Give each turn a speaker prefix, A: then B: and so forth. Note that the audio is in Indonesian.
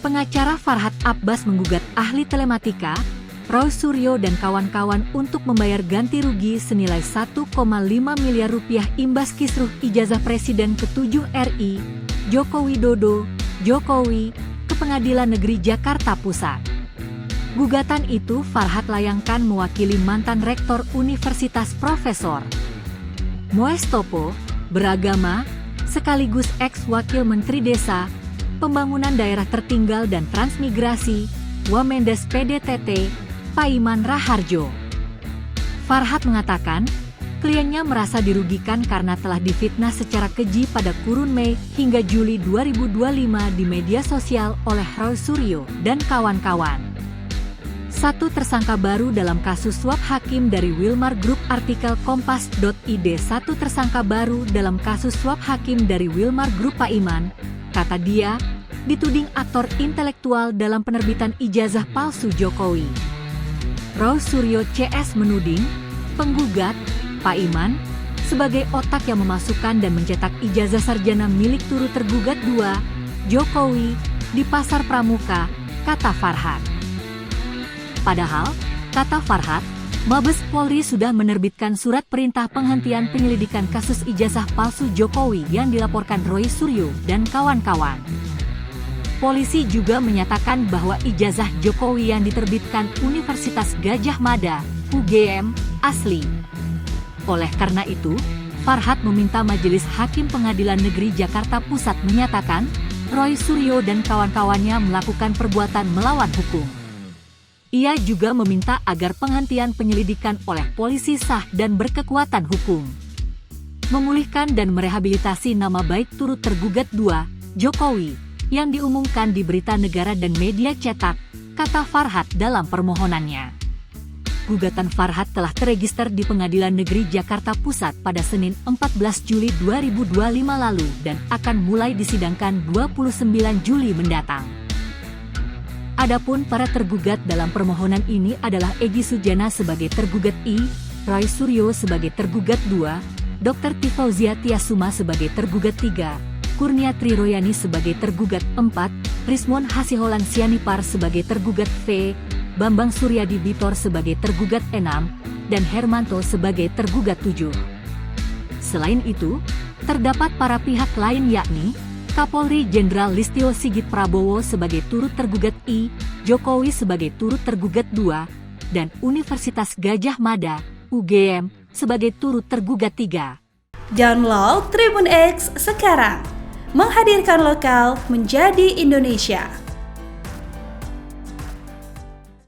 A: Pengacara Farhad Abbas menggugat ahli telematika, Roy Suryo dan kawan-kawan untuk membayar ganti rugi senilai 1,5 miliar rupiah imbas kisruh ijazah Presiden ke-7 RI, Joko Widodo, Jokowi, ke Pengadilan Negeri Jakarta Pusat. Gugatan itu Farhad layangkan mewakili mantan Rektor Universitas Profesor Mustopo, beragama, sekaligus ex-wakil Menteri Desa, Pembangunan Daerah Tertinggal dan Transmigrasi, Wamendes PDTT, Paiman Raharjo. Farhad mengatakan, kliennya merasa dirugikan karena telah difitnah secara keji pada kurun Mei hingga Juli 2025 di media sosial oleh Roy Suryo dan kawan-kawan. Satu tersangka baru dalam kasus suap hakim dari Wilmar Group artikel Kompas.id. Satu tersangka baru dalam kasus suap hakim dari Wilmar Group Paiman, kata dia, dituding aktor intelektual dalam penerbitan ijazah palsu Jokowi. Roy Suryo CS menuding penggugat, Paiman, sebagai otak yang memasukkan dan mencetak ijazah sarjana milik turut tergugat 2, Jokowi, di Pasar Pramuka, kata Farhad. Padahal, kata Farhad, Mabes Polri sudah menerbitkan surat perintah penghentian penyelidikan kasus ijazah palsu Jokowi yang dilaporkan Roy Suryo dan kawan-kawan. Polisi juga menyatakan bahwa ijazah Jokowi yang diterbitkan Universitas Gadjah Mada, UGM, asli. Oleh karena itu, Farhad meminta Majelis Hakim Pengadilan Negeri Jakarta Pusat menyatakan, Roy Suryo dan kawan-kawannya melakukan perbuatan melawan hukum. Ia juga meminta agar penghentian penyelidikan oleh polisi sah dan berkekuatan hukum. Memulihkan dan merehabilitasi nama baik turut tergugat 2, Jokowi, yang diumumkan di berita negara dan media cetak, kata Farhad dalam permohonannya. Gugatan Farhad telah terregister di Pengadilan Negeri Jakarta Pusat pada Senin 14 Juli 2025 lalu dan akan mulai disidangkan 29 Juli mendatang. Adapun para tergugat dalam permohonan ini adalah Egy Sujana sebagai tergugat I, Roy Suryo sebagai tergugat 2, Dr. Tifauzia Tiasuma sebagai tergugat 3, Kurnia Triroyani sebagai tergugat 4, Rismon Hasiholan Sianipar sebagai tergugat V, Bambang Suryadi Bitor sebagai tergugat 6, dan Hermanto sebagai tergugat 7. Selain itu, terdapat para pihak lain yakni Kapolri Jenderal Listio Sigit Prabowo sebagai turut tergugat I, Jokowi sebagai turut tergugat 2, dan Universitas Gadjah Mada, UGM, sebagai turut tergugat 3.
B: Download Tribun X sekarang, menghadirkan lokal menjadi Indonesia.